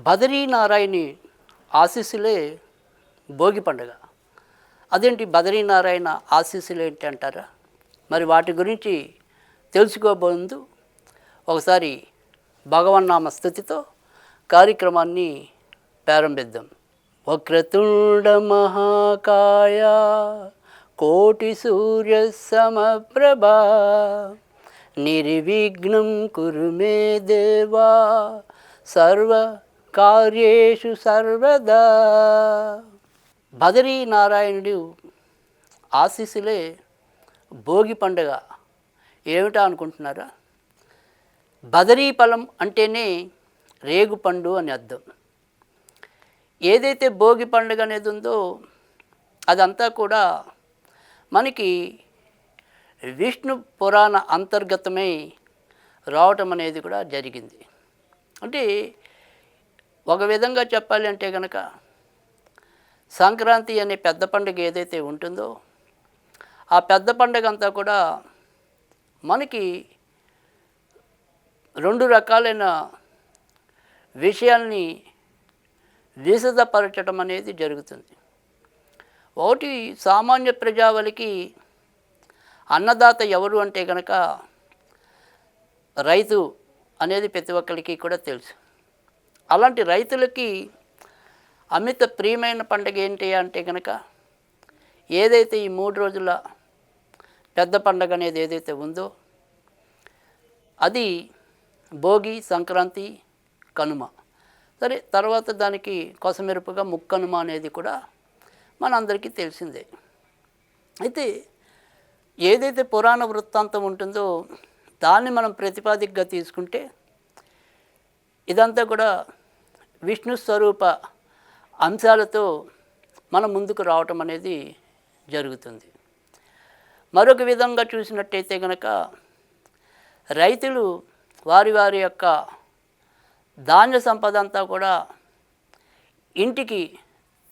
బదరీనారాయణి ఆశీస్సులే భోగి పండుగ. అదేంటి బదరీనారాయణ ఆశీస్సులు ఏంటి అంటారా? మరి వాటి గురించి తెలుసుకోబోదు ఒకసారి భగవన్నామ స్థుతితో కార్యక్రమాన్ని ప్రారంభిద్దాం. వక్రతుండ మహాకాయ కోటి సూర్య సమప్రభా నిర్విఘ్నం కురు మే దేవా సర్వ కార్యేషు సర్వదా. బదరీనారాయణుడు ఆశీస్సులే భోగి పండుగ. ఏమిటా అనుకుంటున్నారా? బదరీ ఫలం అంటేనే రేగుపండు అని అర్థం. ఏదైతే భోగి పండుగ అనేది ఉందో అదంతా కూడా మనకి విష్ణు పురాణ అంతర్గతమై రావటం అనేది కూడా జరిగింది. అంటే ఒక విధంగా చెప్పాలి అంటే కనుక సంక్రాంతి అనే పెద్ద పండుగ ఏదైతే ఉంటుందో ఆ పెద్ద పండుగ అంతా కూడా మనకి రెండు రకాలైన విషయాల్ని విశదపరచడం అనేది జరుగుతుంది. ఒకటి, సామాన్య ప్రజావళికి అన్నదాత ఎవరు అంటే కనుక రైతు అనేది ప్రతి ఒక్కరికి కూడా తెలుసు. అలాంటి రైతులకి అమిత ప్రియమైన పండుగ ఏంటి అంటే కనుక ఏదైతే ఈ 3 రోజుల పెద్ద పండుగ అనేది ఏదైతే ఉందో అది భోగి, సంక్రాంతి, కనుమ. సరే, తర్వాత దానికి కొసమెరుపుగా ముక్కనుమ అనేది కూడా మనందరికీ తెలిసిందే. అయితే ఏదైతే పురాణ వృత్తాంతం ఉంటుందో దాన్ని మనం ప్రతిపాదికగా తీసుకుంటే ఇదంతా కూడా విష్ణు స్వరూప అంశాలతో మనం ముందుకు రావటం అనేది జరుగుతుంది. మరొక విధంగా చూసినట్టయితే కనుక రైతులు వారి వారి యొక్క ధాన్య సంపద అంతా కూడా ఇంటికి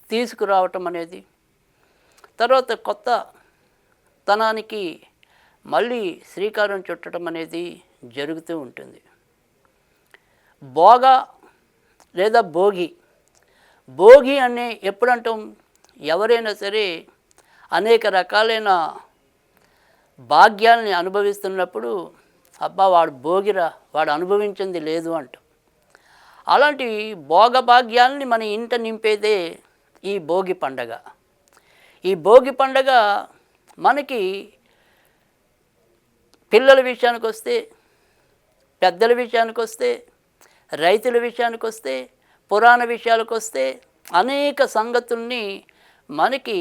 తీసుకురావటం అనేది, తర్వాత కొత్త తనానికి మళ్ళీ శ్రీకారం చుట్టడం అనేది జరుగుతూ ఉంటుంది. భోగ లేదా భోగి. భోగి అనే ఎప్పుడంటాం? ఎవరైనా సరే అనేక రకాలైన భాగ్యాల్ని అనుభవిస్తున్నప్పుడు అబ్బా వాడు భోగిరా, వాడు అనుభవించింది లేదు అంటాం. అలాంటి భోగభాగ్యాల్ని మన ఇంట నింపేదే ఈ భోగి పండగ. ఈ భోగి పండగ మనకి పిల్లల విషయానికి వస్తే, పెద్దల విషయానికి వస్తే, రైతుల విషయానికి వస్తే, పురాణ విషయాలకు వస్తే అనేక సంగతుల్ని మనకి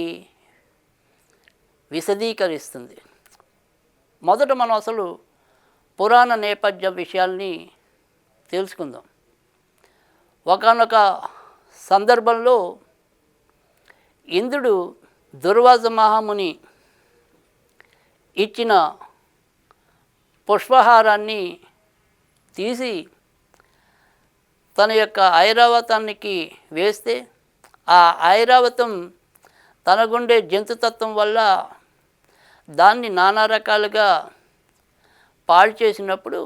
విశదీకరిస్తుంది. మొదట మనం అసలు పురాణ నేపథ్య విషయాల్ని తెలుసుకుందాం. ఒకానొక సందర్భంలో ఇంద్రుడు దుర్వాస మహాముని ఇచ్చిన పుష్పహారాన్ని తీసి తన యొక్క ఐరావతానికి వేస్తే ఆ ఐరావతం తనగుండే జంతుతత్వం వల్ల దాన్ని నానా రకాలుగా పాడు చేసినప్పుడు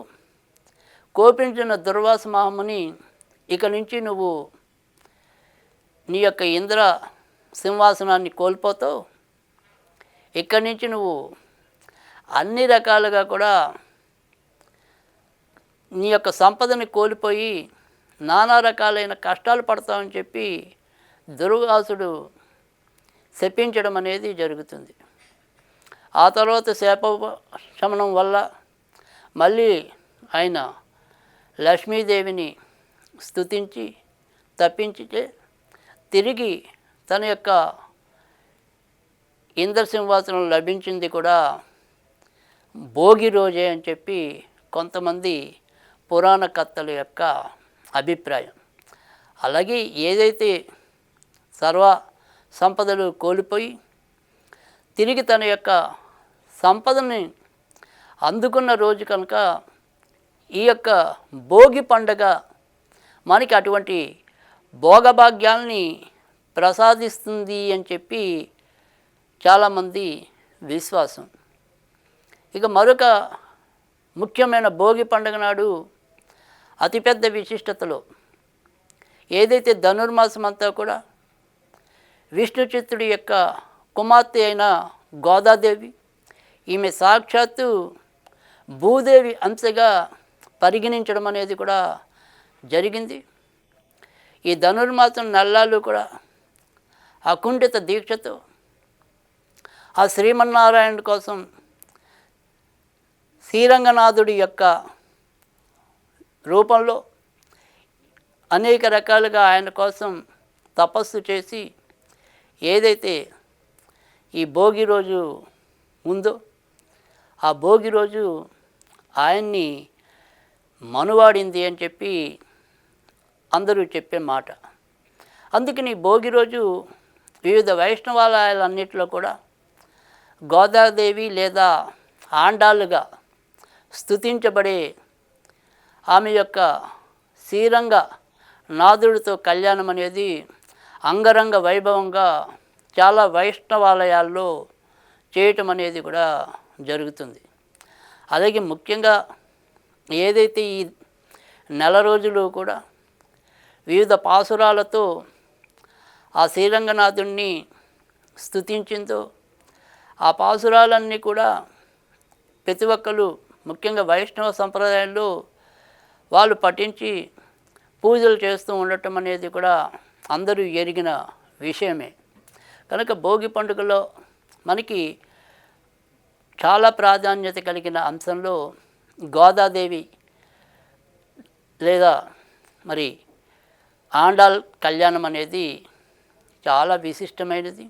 కోపించిన దుర్వాస మహాముని, ఇక నుంచి నువ్వు నీ యొక్క ఇంద్ర సింహాసనాన్ని కోల్పోతావు, ఇక్కడి నుంచి నువ్వు అన్ని రకాలుగా కూడా నీ యొక్క సంపదని కోల్పోయి నానా రకాలైన కష్టాలు పడతావని చెప్పి దుర్వాసుడు శపించడం అనేది జరుగుతుంది. ఆ తర్వాత శాపశమనం వల్ల మళ్ళీ ఆయన లక్ష్మీదేవిని స్తుతించి తప్పించితే తిరిగి తన యొక్క ఇంద్రసింహాసనం లభించింది కూడా భోగి రోజే అని చెప్పి కొంతమంది పురాణకర్తల యొక్క అభిప్రాయం. అలాగే ఏదైతే సర్వ సంపదలు కోల్పోయి తిరిగి తన యొక్క సంపదని అందుకున్న రోజు కనుక ఈ యొక్క భోగి పండగ మనకి అటువంటి భోగభాగ్యాల్ని ప్రసాదిస్తుంది అని చెప్పి చాలామంది విశ్వాసం. ఇక మరొక ముఖ్యమైన భోగి పండుగ నాడు అతిపెద్ద విశిష్టతలో ఏదైతే ధనుర్మాసం అంతా కూడా విష్ణు చిత్తుడి యొక్క కుమార్తె అయిన గోదాదేవి, ఈమె సాక్షాత్తు భూదేవి అంశగా పరిగణించడం అనేది కూడా జరిగింది. ఈ ధనుర్మాసం నెలలు కూడా అకుంఠిత దీక్షతో ఆ శ్రీమన్నారాయణుడి కోసం శ్రీరంగనాథుడి యొక్క రూపంలో అనేక రకాలుగా ఆయన కోసం తపస్సు చేసి ఏదైతే ఈ భోగి రోజు ఉందో ఆ భోగి రోజు ఆయన్ని మనువాడింది అని చెప్పి అందరూ చెప్పే మాట. అందుకని భోగి రోజు వివిధ వైష్ణవాలయాలన్నింటిలో కూడా గోదాదేవి లేదా ఆండాళ్ళుగా స్తుతించబడే ఆమె యొక్క శ్రీరంగ నాథుడితో కళ్యాణం అనేది అంగరంగ వైభవంగా చాలా వైష్ణవాలయాల్లో చేయటం అనేది కూడా జరుగుతుంది. అలాగే ముఖ్యంగా ఏదైతే ఈ నెల రోజులు కూడా వివిధ పాసురాలతో ఆ శ్రీరంగనాథుడిని స్తుతించిందో ఆ పాసురాలన్నీ కూడా ప్రతి ఒక్కరు ముఖ్యంగా వైష్ణవ సంప్రదాయంలో వాళ్ళు పఠించి పూజలు చేస్తూ ఉండటం అనేది కూడా అందరూ ఎరిగిన విషయమే. కనుక భోగి పండుగలో మనకి చాలా ప్రాధాన్యత కలిగిన అంశంలో గోదాదేవి లేదా మరి ఆండాల్ కళ్యాణం అనేది చాలా విశిష్టమైనది.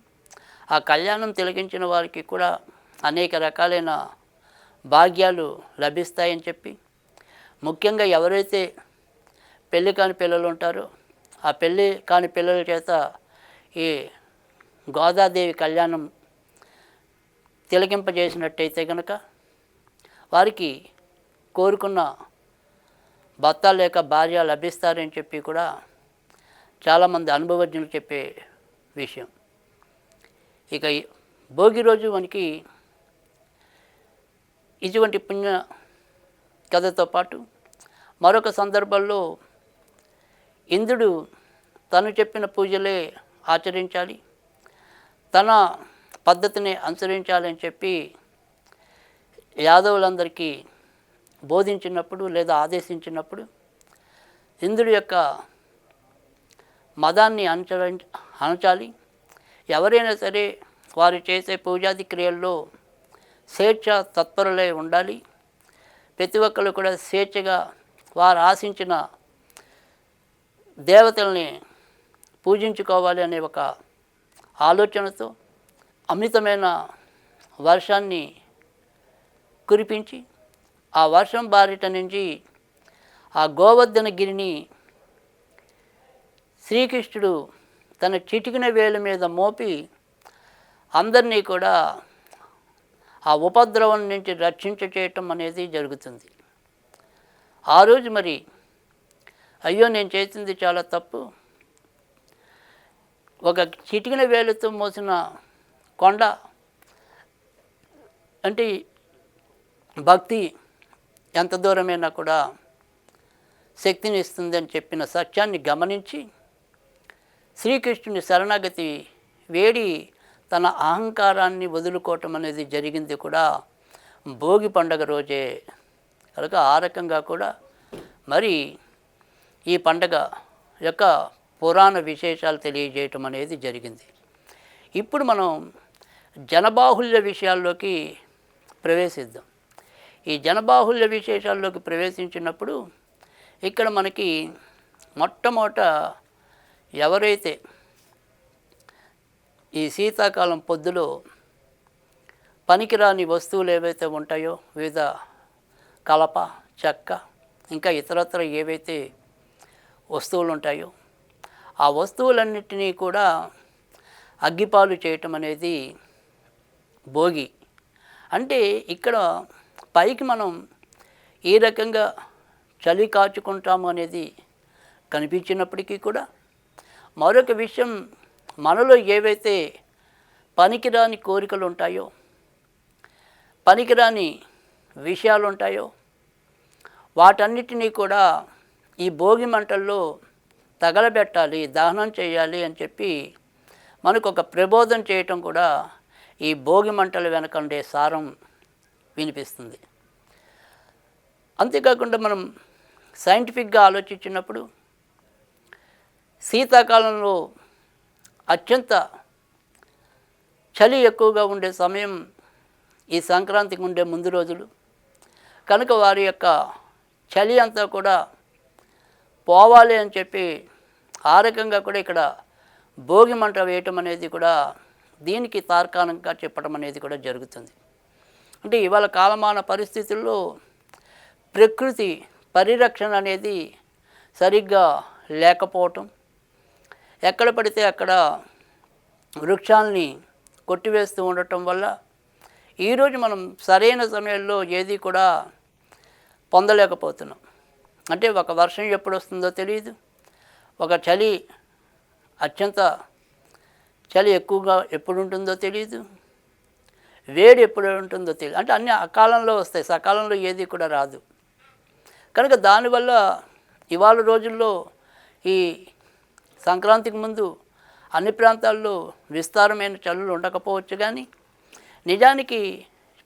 ఆ కళ్యాణం తిలకించిన వారికి కూడా అనేక రకాలైన భాగ్యాలు లభిస్తాయని చెప్పి, ముఖ్యంగా ఎవరైతే పెళ్ళి కాని పిల్లలు ఉంటారో ఆ పెళ్ళి కాని పిల్లల చేత ఈ గోదాదేవి కళ్యాణం తిలకింపజేసినట్టయితే కనుక వారికి కోరుకున్న భర్త లేక భార్య లభిస్తారని చెప్పి కూడా చాలామంది అనుభవజ్ఞులు చెప్పే విషయం. ఇక భోగి రోజు మనకి ఇటువంటి పుణ్య కథతో పాటు మరొక సందర్భంలో ఇంద్రుడు తను చెప్పిన పూజలే ఆచరించాలి, తన పద్ధతిని అనుసరించాలని చెప్పి యాదవులందరికీ బోధించినప్పుడు లేదా ఆదేశించినప్పుడు ఇంద్రుడి యొక్క మదాన్ని అణచాలి. ఎవరైనా సరే వారు చేసే పూజాది క్రియల్లో స్వేచ్ఛ తత్పరులై ఉండాలి. ప్రతి ఒక్కరు కూడా స్వేచ్ఛగా వారు ఆశించిన దేవతల్ని పూజించుకోవాలి అనే ఒక ఆలోచనతో అమితమైన వర్షాన్ని కురిపించి ఆ వర్షం బారిట నుంచి ఆ గోవర్ధన గిరిని శ్రీకృష్ణుడు తన చిటికిన వేలు మీద మోపి అందరినీ కూడా ఆ ఉపద్రవం నుంచి రక్షించచేయటం అనేది జరుగుతుంది. ఆ రోజు మరి అయ్యో నేను చేసింది చాలా తప్పు, ఒక చిటికిన వేలుతో మోసిన కొండ అంటే భక్తి ఎంత దూరమైనా కూడా శక్తిని ఇస్తుందని చెప్పిన సత్యాన్ని గమనించి శ్రీకృష్ణుని శరణాగతి వేడి తన అహంకారాన్ని వదులుకోవటం అనేది జరిగింది కూడా భోగి పండుగ రోజే. కనుక ఆ రకంగా కూడా మరి ఈ పండగ యొక్క పురాణ విశేషాలు తెలియజేయటం అనేది జరిగింది. ఇప్పుడు మనం జనబాహుల్య విషయాల్లోకి ప్రవేశిద్దాం. ఈ జనబాహుల్య విశేషాల్లోకి ప్రవేశించినప్పుడు ఇక్కడ మనకి మొట్టమొదట ఎవరైతే ఈ శీతాకాలం పొద్దులో పనికిరాని వస్తువులు ఏవైతే ఉంటాయో వివిధ కలప, చెక్క, ఇంకా ఇతరత్ర ఏవైతే వస్తువులు ఉంటాయో ఆ వస్తువులన్నిటినీ కూడా అగ్గిపాలు చేయటం అనేది భోగి. అంటే ఇక్కడ పైకి మనం ఏ రకంగా చలి కాచుకుంటాము అనేది కనిపించినప్పటికీ కూడా మరొక విషయం, మనలో ఏవైతే పనికిరాని కోరికలు ఉంటాయో, పనికిరాని విషయాలు ఉంటాయో వాటన్నిటినీ కూడా ఈ భోగి మంటల్లో తగలబెట్టాలి, దహనం చేయాలి అని చెప్పి మనకు ఒక ప్రబోధం చేయటం కూడా ఈ భోగి మంటల వెనక ఉండే సారం వినిపిస్తుంది. అంతేకాకుండా మనం సైంటిఫిక్గా ఆలోచించినప్పుడు శీతాకాలంలో అత్యంత చలి ఎక్కువగా ఉండే సమయం ఈ సంక్రాంతికి ఉండే ముందు రోజులు కనుక వారి యొక్క చలి అంతా కూడా పోవాలి అని చెప్పి ఆ రకంగా కూడా ఇక్కడ భోగి మంట వేయటం అనేది కూడా దీనికి తార్కాణంగా చెప్పడం అనేది కూడా జరుగుతుంది. అంటే ఇవాళ కాలమాన పరిస్థితుల్లో ప్రకృతి పరిరక్షణ అనేది సరిగ్గా లేకపోవటం, ఎక్కడ పడితే అక్కడ వృక్షాలని కొట్టివేస్తూ ఉండటం వల్ల ఈరోజు మనం సరైన సమయంలో ఏది కూడా పొందలేకపోతున్నాం. అంటే ఒక వర్షం ఎప్పుడు వస్తుందో తెలియదు, ఒక చలి అత్యంత చలి ఎక్కువగా ఎప్పుడు ఉంటుందో తెలియదు, వేడి ఎప్పుడు ఉంటుందో తెలియదు. అంటే అన్నీ అకాలంలో వస్తాయి, సకాలంలో ఏది కూడా రాదు. కనుక దానివల్ల ఇవాళ రోజుల్లో ఈ సంక్రాంతికి ముందు అన్ని ప్రాంతాల్లో విస్తారమైన చలులు ఉండకపోవచ్చు, కానీ నిజానికి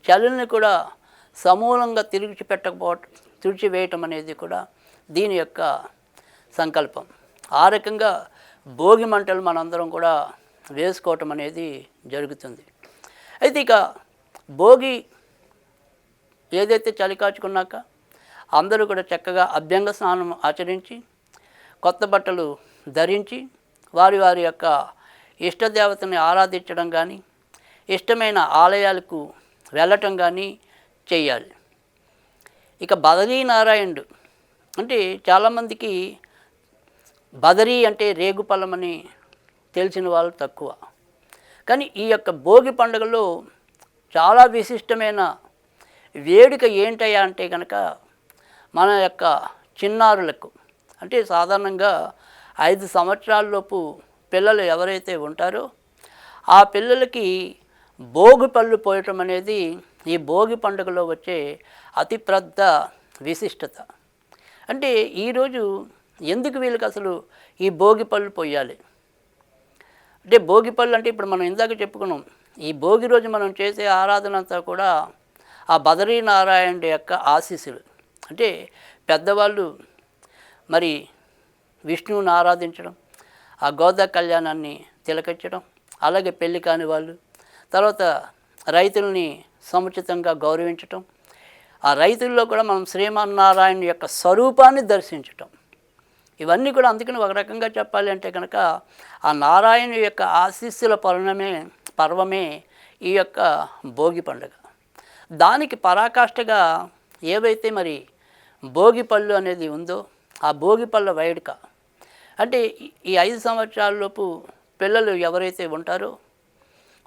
చలుల్ని కూడా సమూలంగా తుడిచివేయటం అనేది కూడా దీని యొక్క సంకల్పం. ఆ రకంగా భోగి మంటలు మనందరం కూడా వేసుకోవటం అనేది జరుగుతుంది. అయితే ఇక భోగి ఏదైతే చలి కాచుకున్నాక అందరూ కూడా చక్కగా అభ్యంగ స్నానం ఆచరించి కొత్త బట్టలు ధరించి వారి వారి యొక్క ఇష్టదేవతని ఆరాధించడం కానీ ఇష్టమైన ఆలయాలకు వెళ్ళటం కానీ చేయాలి. ఇక బదరీనారాయణుడు అంటే చాలామందికి బదరీ అంటే రేగుపళ్ళమని తెలిసిన వాళ్ళు తక్కువ. కానీ ఈ యొక్క భోగి పండుగలో చాలా విశిష్టమైన వేడుక ఏంటయ్యా అంటే కనుక మన యొక్క చిన్నారులకు అంటే సాధారణంగా 5 సంవత్సరాలలోపు పిల్లలు ఎవరైతే ఉంటారో ఆ పిల్లలకి భోగి పళ్ళు పోయటం అనేది ఈ భోగి పండుగలో వచ్చే అతి పెద్ద విశిష్టత. అంటే ఈరోజు ఎందుకు వీళ్ళకి అసలు ఈ భోగి పళ్ళు పోయాలి అంటే భోగి పళ్ళు అంటే ఇప్పుడు మనం ఇందాక చెప్పుకున్నాం, ఈ భోగి రోజు మనం చేసే ఆరాధన అంతా కూడా ఆ బదరీనారాయణుడి యొక్క ఆశీస్సులు. అంటే పెద్దవాళ్ళు మరి విష్ణువుని ఆరాధించడం, ఆ గోదా కళ్యాణాన్ని తిలకించడం, అలాగే పెళ్లి కాని వాళ్ళు తర్వాత రైతుల్ని సముచితంగా గౌరవించటం, ఆ రైతుల్లో కూడా మనం శ్రీమన్నారాయణ యొక్క స్వరూపాన్ని దర్శించటం, ఇవన్నీ కూడా అందుకని ఒక రకంగా చెప్పాలి అంటే కనుక ఆ నారాయణ యొక్క ఆశీస్సుల పర్వమే ఈ యొక్క భోగి పండుగ. దానికి పరాకాష్ఠగా ఏవైతే మరి భోగి పళ్ళు అనేది ఉందో ఆ భోగి పళ్ళ వేడుక అంటే ఈ 5 సంవత్సరాలలోపు పిల్లలు ఎవరైతే ఉంటారో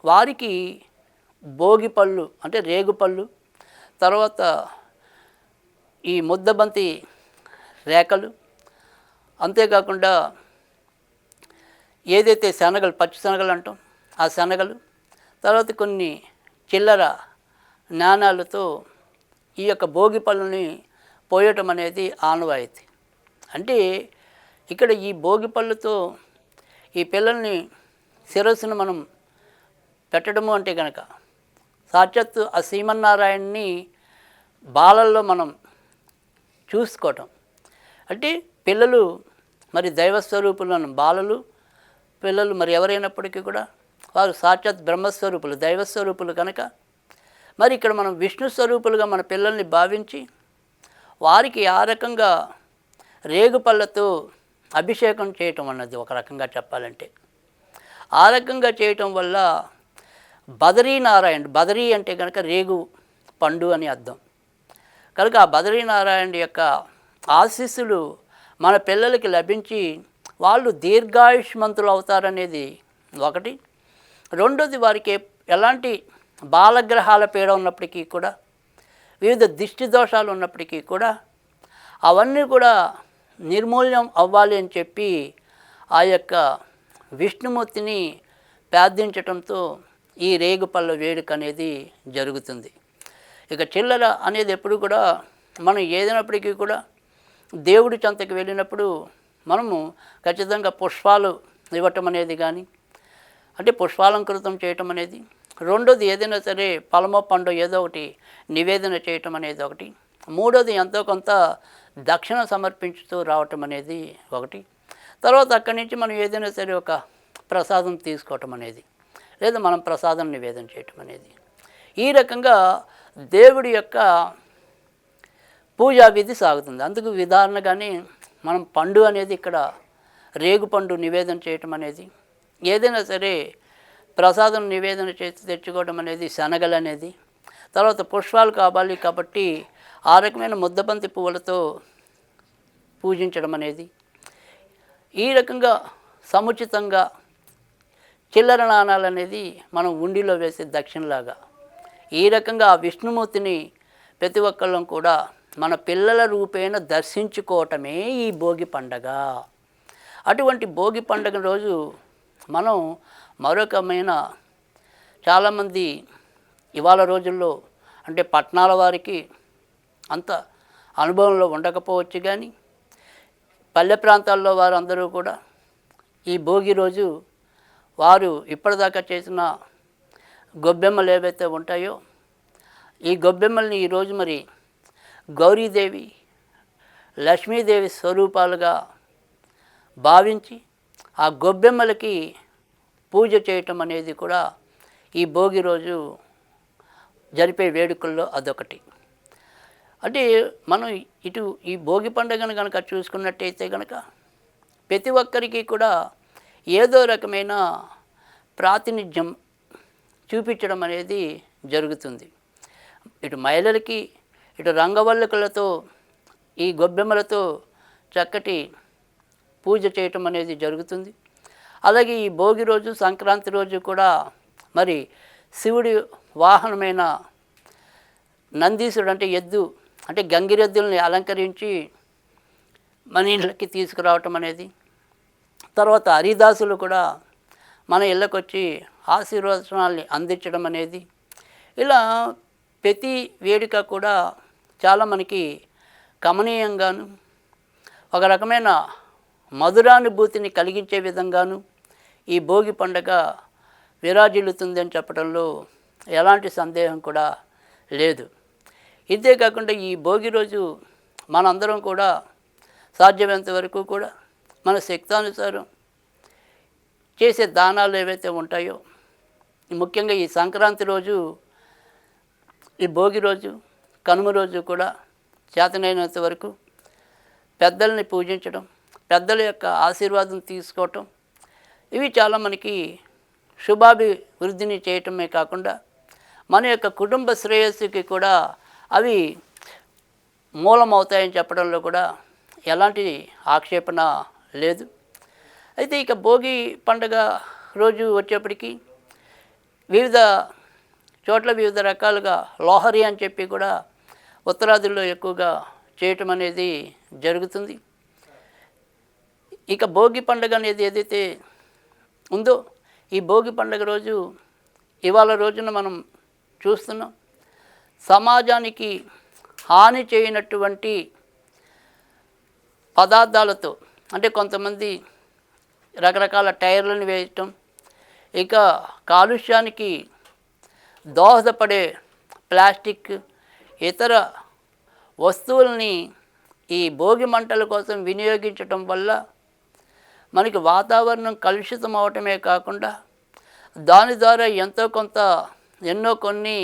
వారికి భోగి పళ్ళు అంటే రేగుపళ్ళు, తర్వాత ఈ ముద్దబంతి రేకలు, అంతేకాకుండా ఏదైతే శనగలు పచ్చి శనగలు అంటాం ఆ శనగలు, తర్వాత కొన్ని చిల్లర నాణాలతో ఈ యొక్క భోగి పళ్ళని పోయటం అనేది ఆనవాయితీ. అంటే ఇక్కడ ఈ భోగి పళ్ళతో ఈ పిల్లల్ని శిరస్సును మనం పెట్టడము అంటే కనుక సాక్షాత్తు ఆ శ్రీమన్నారాయణని బాలల్లో మనం చూసుకోవటం. అంటే పిల్లలు మరి దైవస్వరూపులను బాలలు పిల్లలు మరి ఎవరైనప్పటికీ కూడా వారు సాక్షాత్ బ్రహ్మస్వరూపులు దైవస్వరూపులు కనుక మరి ఇక్కడ మనం విష్ణు స్వరూపులుగా మన పిల్లల్ని భావించి వారికి ఆ రకంగా రేగుపళ్ళతో అభిషేకం చేయటం అన్నది ఒక రకంగా చెప్పాలంటే ఆ రకంగా చేయటం వల్ల బదరీనారాయణ బదరీ అంటే కనుక రేగు పండు అని అర్థం కనుక ఆ బదరీనారాయణ యొక్క ఆశీస్సులు మన పిల్లలకి లభించి వాళ్ళు దీర్ఘాయుష్మంతులు అవుతారనేది ఒకటి. రెండోది వారికి ఎలాంటి బాలగ్రహాల పీడ ఉన్నప్పటికీ కూడా వివిధ దిష్టి దోషాలు ఉన్నప్పటికీ కూడా అవన్నీ కూడా నిర్మూల్యం అవ్వాలి అని చెప్పి ఆ యొక్క విష్ణుమూర్తిని ప్రార్థించటంతో ఈ రేగుపళ్ళ వేడుక అనేది జరుగుతుంది. ఇక చిల్లర అనేది ఎప్పుడు కూడా మనం ఏదైనప్పటికీ కూడా దేవుడి చెంతకు వెళ్ళినప్పుడు మనము ఖచ్చితంగా పుష్పాలు ఇవ్వటం అనేది కానీ, అంటే పుష్పాలంకృతం చేయటం అనేది. రెండోది ఏదైనా సరే ఫలమో పండు ఏదో ఒకటి నివేదన చేయటం అనేది ఒకటి. మూడోది ఎంతో కొంత దక్షిణ సమర్పించుతూ రావటం అనేది ఒకటి. తర్వాత అక్కడి నుంచి మనం ఏదైనా సరే ఒక ప్రసాదం తీసుకోవటం అనేది, లేదా మనం ప్రసాదం నివేదన చేయటం అనేది. ఈ రకంగా దేవుడి యొక్క పూజా విధి సాగుతుంది. అందుకు విధానగానే మనం పండు అనేది ఇక్కడ రేగు పండు నివేదన చేయటం అనేది, ఏదైనా సరే ప్రసాదం నివేదన చేసి తెచ్చుకోవడం అనేది శనగలు అనేది, తర్వాత పుష్పాలు కావాలి కాబట్టి ఆ రకమైన ముద్దబంతి పువ్వులతో పూజించడం అనేది. ఈ రకంగా సముచితంగా చిల్లర నాణాలు అనేది మనం ఉండిలో వేసే దక్షిణలాగా ఈ రకంగా ఆ విష్ణుమూర్తిని ప్రతి ఒక్కళ్ళం కూడా మన పిల్లల రూపేణ దర్శించుకోవటమే ఈ భోగి పండగ. అటువంటి భోగి పండుగ రోజు మనం మరొకమైన చాలామంది ఇవాళ రోజుల్లో అంటే పట్టణాల వారికి అంత అనుభవంలో ఉండకపోవచ్చు, కానీ పల్లె ప్రాంతాల్లో వారందరూ కూడా ఈ భోగి రోజు వారు ఇప్పటిదాకా చేసిన గొబ్బెమ్మలు ఏవైతే ఉంటాయో ఈ గొబ్బెమ్మల్ని ఈరోజు మరి గౌరీదేవి లక్ష్మీదేవి స్వరూపాలుగా భావించి ఆ గొబ్బెమ్మలకి పూజ చేయటం అనేది కూడా ఈ భోగి రోజు జరిపే వేడుకల్లో అదొకటి. అంటే మనం ఇటు ఈ భోగి పండుగను కనుక చూసుకున్నట్టయితే కనుక ప్రతి ఒక్కరికి కూడా ఏదో రకమైన ప్రాతినిధ్యం చూపించడం అనేది జరుగుతుంది. ఇటు మహిళలకి ఇటు రంగవల్లికలతో ఈ గొబ్బెమ్మలతో చక్కటి పూజ చేయటం అనేది జరుగుతుంది. అలాగే ఈ భోగి రోజు సంక్రాంతి రోజు కూడా మరి శివుడి వాహనమైన నందీశుడు అంటే ఎద్దు అంటే గంగిరెద్దుల్ని అలంకరించి మన ఇళ్ళకి తీసుకురావటం అనేది, తర్వాత హరిదాసులు కూడా మన ఇళ్ళకు వచ్చి ఆశీర్వచనాల్ని అందించడం అనేది, ఇలా ప్రతి వేడుక కూడా చాలా మనకి కమనీయంగాను ఒక రకమైన మధురానుభూతిని కలిగించే విధంగాను ఈ భోగి పండుగ విరాజిల్లుతుందని చెప్పడంలో ఎలాంటి సందేహం కూడా లేదు. ఇదే కాకుండా ఈ భోగి రోజు మనందరం కూడా సాధ్యమైనంత వరకు కూడా మన శక్తానుసారం చేసే దానాలు ఏవైతే ఉంటాయో, ముఖ్యంగా ఈ సంక్రాంతి రోజు ఈ భోగి రోజు కనుమ రోజు కూడా చేతనైనంత వరకు పెద్దల్ని పూజించడం, పెద్దల యొక్క ఆశీర్వాదం తీసుకోవటం, ఇవి చాలా మనకి శుభాభివృద్ధిని చేయటమే కాకుండా మన యొక్క కుటుంబ శ్రేయస్సుకి కూడా అవి మూలమవుతాయని చెప్పడంలో కూడా ఎలాంటి ఆక్షేపణ లేదు. అయితే ఇక భోగి పండుగ రోజు వచ్చేప్పటికీ వివిధ చోట్ల వివిధ రకాలుగా లోహరి అని చెప్పి కూడా ఉత్తరాదిలో ఎక్కువగా చేయటం అనేది జరుగుతుంది. ఇక భోగి పండుగ అనేది ఏదైతే ఉందో ఈ భోగి పండుగ రోజు ఇవాళ రోజున మనం చూస్తున్నాం, సమాజానికి హాని చేయనటువంటి పదార్థాలతో అంటే కొంతమంది రకరకాల టైర్లను వేయటం, ఇక కాలుష్యానికి దోహదపడే ప్లాస్టిక్ ఇతర వస్తువుల్ని ఈ భోగి మంటల కోసం వినియోగించటం వల్ల మనకి వాతావరణం కలుషితం అవటమే కాకుండా దాని ద్వారా ఎంతో కొంత ఎన్నో కొన్ని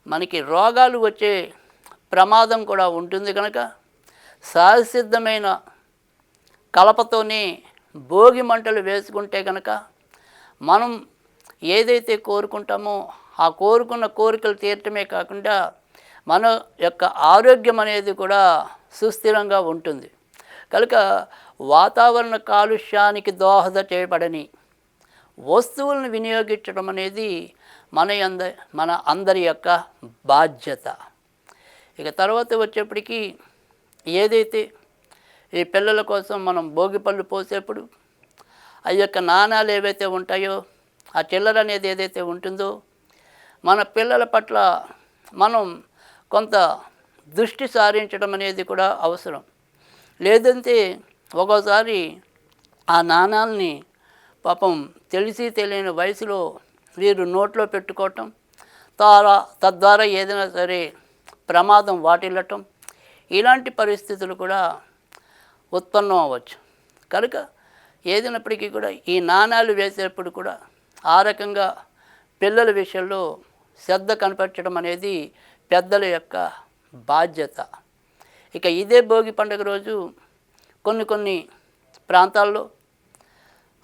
మనకి రోగాలు వచ్చే ప్రమాదం కూడా ఉంటుంది. కనుక సహజసిద్ధమైన కలపతోనే భోగి మంటలు వేసుకుంటే కనుక మనం ఏదైతే కోరుకుంటామో ఆ కోరుకున్న కోరికలు తీర్చడమే కాకుండా మన యొక్క ఆరోగ్యం అనేది కూడా సుస్థిరంగా ఉంటుంది. కనుక వాతావరణ కాలుష్యానికి దోహద చేయబడని వస్తువులను వినియోగించడం అనేది మన అందరి యొక్క బాధ్యత. ఇక తర్వాత వచ్చేప్పటికీ ఏదైతే ఈ పిల్లల కోసం మనం భోగి పళ్ళు పోసేప్పుడు ఆ యొక్క నాణాలు ఏవైతే ఉంటాయో ఆ చిల్లర అనేది ఏదైతే ఉంటుందో మన పిల్లల పట్ల మనం కొంత దృష్టి సారించడం అనేది కూడా అవసరం. లేదంటే ఒక్కోసారి ఆ నాణాలని పాపం తెలిసి తెలియని వయసులో వీరు నోట్లో పెట్టుకోవటం, తద్వారా ఏదైనా సరే ప్రమాదం వాటిల్లటం, ఇలాంటి పరిస్థితులు కూడా ఉత్పన్నం అవ్వచ్చు. కనుక ఏదైనప్పటికీ కూడా ఈ నాణాలు వేసేటప్పుడు కూడా ఆ రకంగా పిల్లల విషయంలో శ్రద్ధ కనపరచడం అనేది పెద్దల యొక్క బాధ్యత. ఇక ఇదే భోగి పండుగ రోజు కొన్ని ప్రాంతాల్లో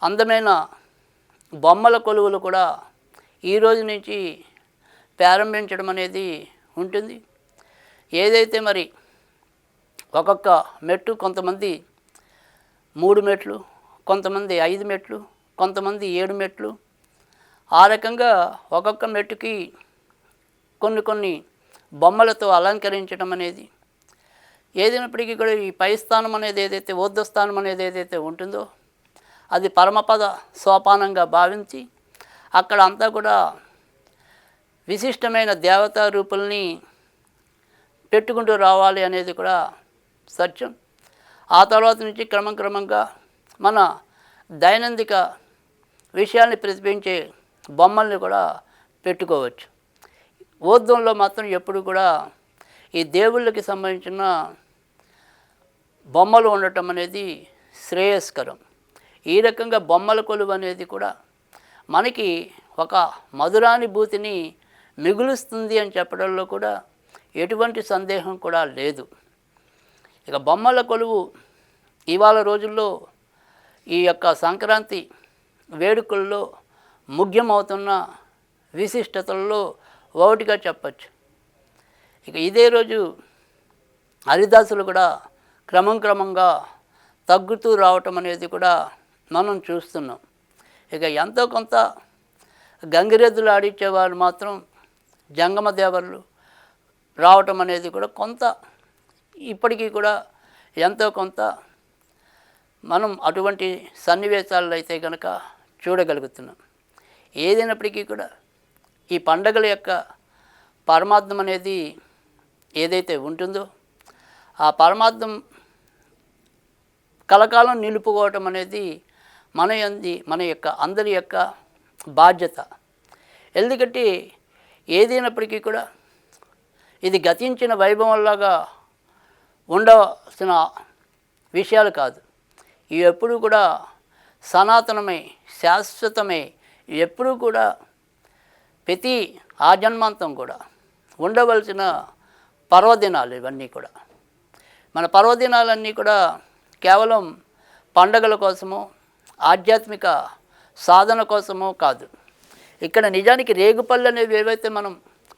అందమైన బొమ్మల కొలువులు కూడా ఈ రోజు నుంచి ప్రారంభించడం అనేది ఉంటుంది. ఏదైతే మరి ఒక్కొక్క మెట్టు కొంతమంది 3 మెట్లు, కొంతమంది 5 మెట్లు, కొంతమంది 7 మెట్లు, ఆ రకంగా ఒక్కొక్క మెట్టుకి కొన్ని బొమ్మలతో అలంకరించడం అనేది, ఏదైనప్పటికీ కూడా ఈ పై స్థానం అనేది ఏదైతే ఊర్ధ్వస్థానం అనేది ఏదైతే ఉంటుందో అది పరమపద సోపానంగా భావించి అక్కడ అంతా కూడా విశిష్టమైన దేవతా రూపుల్ని పెట్టుకుంటూ రావాలి అనేది కూడా సత్యం. ఆ తర్వాత నుంచి క్రమంగా మన దైనందిక విషయాల్ని ప్రతిబింబించే బొమ్మల్ని కూడా పెట్టుకోవచ్చు. ఊర్ధ్వంలో మాత్రం ఎప్పుడు కూడా ఈ దేవుళ్ళకి సంబంధించిన బొమ్మలు ఉండటం అనేది శ్రేయస్కరం. ఈ రకంగా బొమ్మల కొలువు అనేది కూడా మనకి ఒక మధురానుభూతిని మిగులుస్తుంది అని చెప్పడంలో కూడా ఎటువంటి సందేహం కూడా లేదు. ఇక బొమ్మల కొలువు ఇవాళ రోజుల్లో ఈ యొక్క సంక్రాంతి వేడుకల్లో ముఖ్యమవుతున్న విశిష్టతల్లో ఒకటిగా చెప్పచ్చు. ఇక ఇదే రోజు హరిదాసులు కూడా క్రమంగా తగ్గుతూ రావటం అనేది కూడా మనం చూస్తున్నాం. ఇక ఎంతో కొంత గంగిరెద్దులు ఆడించేవారు మాత్రం జంగమ దేవర్లు రావటం అనేది కూడా కొంత ఇప్పటికీ కూడా ఎంతో కొంత మనం అటువంటి సన్నివేశాలు అయితే కనుక చూడగలుగుతున్నాం. ఏదైనప్పటికీ కూడా ఈ పండగల యొక్క పరమార్థం అనేది ఏదైతే ఉంటుందో ఆ పరమార్థం కలకాలం నిలుపుకోవటం అనేది మన యొక్క అందరి యొక్క బాధ్యత. ఎందుకంటే ఏదైనప్పటికీ కూడా ఇది గతించిన వైభవంలాగా ఉండవలసిన విషయాలు కాదు. ఇవి ఎప్పుడూ కూడా సనాతనమై శాశ్వతమై ఎప్పుడూ కూడా ప్రతి ఆజన్మాంతం కూడా ఉండవలసిన పర్వదినాలు ఇవన్నీ కూడా. మన పర్వదినాలన్నీ కూడా కేవలం పండగల కోసమో ఆధ్యాత్మిక సాధన కోసమో కాదు. ఇక్కడ నిజానికి రేగుపళ్ళు అనేవి ఏవైతే మనం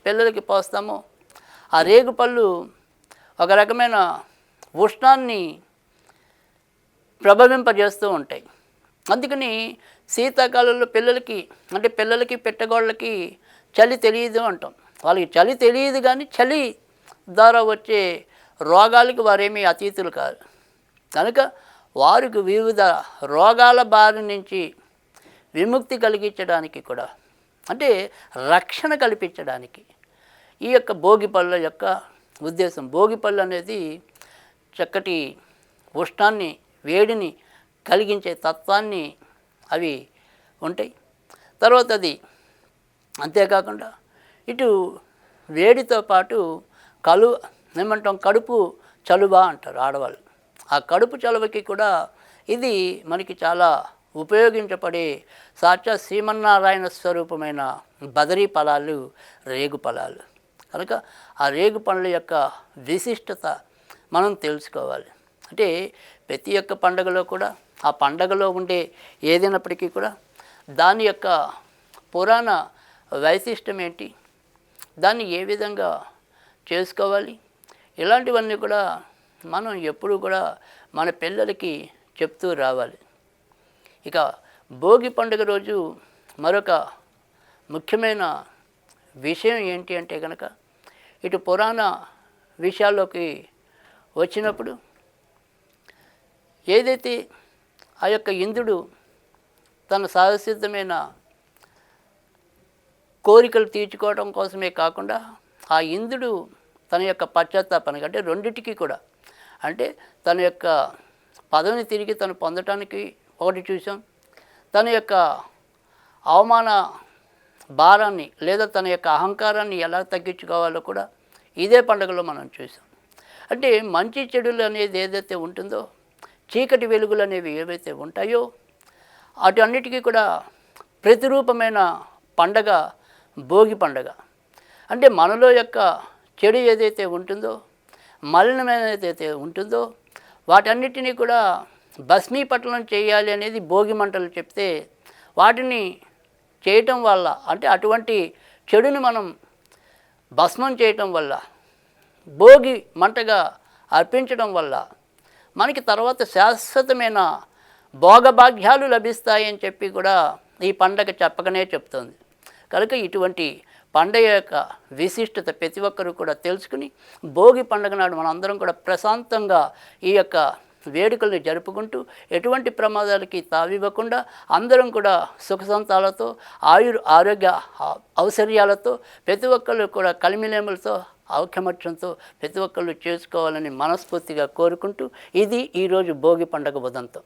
పిల్లలకి పోస్తామో ఆ రేగుపళ్ళు ఒక రకమైన ఉష్ణాన్ని ప్రభవింపజేస్తూ ఉంటాయి. అందుకని శీతాకాలంలో పిల్లలకి పెట్టగోళ్ళకి చలి తెలియదు అంటాం. వాళ్ళకి చలి తెలియదు కానీ చలి ద్వారా వచ్చే రోగాలకి వారేమీ అతీతులు కాదు. కనుక వారికి వివిధ రోగాల బారి నుంచి విముక్తి కలిగించడానికి కూడా అంటే రక్షణ కల్పించడానికి ఈ యొక్క భోగిపళ్ళ యొక్క ఉద్దేశం. భోగిపళ్ళు అనేది చక్కటి ఉష్ణాన్ని వేడిని కలిగించే తత్వాన్ని అవి ఉంటాయి. తర్వాత అది అంతేకాకుండా ఇటు వేడితో పాటు కడుపు చలువ అంటారు ఆడవాళ్ళు. ఆ కడుపు చలువకి కూడా ఇది మనకి చాలా ఉపయోగించబడే సాక్షాత్ శ్రీమన్నారాయణ స్వరూపమైన బదరీ ఫలాలు రేగు ఫలాలు. కనుక ఆ రేగు పండ్ల యొక్క విశిష్టత మనం తెలుసుకోవాలి. అంటే ప్రతి ఒక్క పండుగలో కూడా ఆ పండగలో ఉండే ఏదైనప్పటికీ కూడా దాని యొక్క పురాణ వైశిష్టం ఏంటి, దాన్ని ఏ విధంగా చేసుకోవాలి, ఇలాంటివన్నీ కూడా మనం ఎప్పుడూ కూడా మన పిల్లలకి చెప్తూ రావాలి. ఇక భోగి పండుగ రోజు మరొక ముఖ్యమైన విషయం ఏంటి అంటే కనుక ఇటు పురాణ విషయాల్లోకి వచ్చినప్పుడు ఏదైతే ఆ యొక్క ఇంద్రుడు తన సహసిద్ధమైన కోరికలు తీర్చుకోవడం కోసమే కాకుండా ఆ ఇంద్రుడు తన యొక్క పశ్చాత్తాపానికి అంటే రెండిటికి కూడా అంటే తన యొక్క పదవిని తిరిగి తను పొందటానికి ఒకటి చూసాం. తన యొక్క అవమాన భారాన్ని లేదా తన యొక్క అహంకారాన్ని ఎలా తగ్గించుకోవాలో కూడా ఇదే పండుగలో మనం చూసాం. అంటే మంచి చెడులు అనేది ఏదైతే ఉంటుందో, చీకటి వెలుగులు అనేవి ఏవైతే ఉంటాయో అటన్నిటికీ కూడా ప్రతిరూపమైన పండగ భోగి పండగ. అంటే మనలో యొక్క చెడు ఏదైతే ఉంటుందో, మలినమైనదైతే ఉంటుందో వాటన్నిటినీ కూడా భస్మీపట్నం చేయాలి అనేది భోగి మంటలు చెప్తే, వాటిని చేయటం వల్ల అంటే అటువంటి చెడుని మనం భస్మం చేయటం వల్ల, భోగి మంటగా అర్పించడం వల్ల మనకి తర్వాత శాశ్వతమైన భోగభాగ్యాలు లభిస్తాయని చెప్పి కూడా ఈ పండగ చెప్పకనే చెప్తుంది. కనుక ఇటువంటి పండగ యొక్క విశిష్టత ప్రతి ఒక్కరూ కూడా తెలుసుకుని భోగి పండుగ నాడు మనందరం కూడా ప్రశాంతంగా ఈ యొక్క వేడుకల్ని జరుపుకుంటూ ఎటువంటి ప్రమాదాలకి తావివ్వకుండా అందరం కూడా సుఖసంతాలతో ఆరోగ్య ఔశ్వర్యాలతో ప్రతి ఒక్కళ్ళు కూడా కలిమిలేములతో ఔఖ్యమత్యంతో ప్రతి ఒక్కళ్ళు చేసుకోవాలని మనస్ఫూర్తిగా కోరుకుంటూ ఇది ఈరోజు భోగి పండుగ ఉదంతం.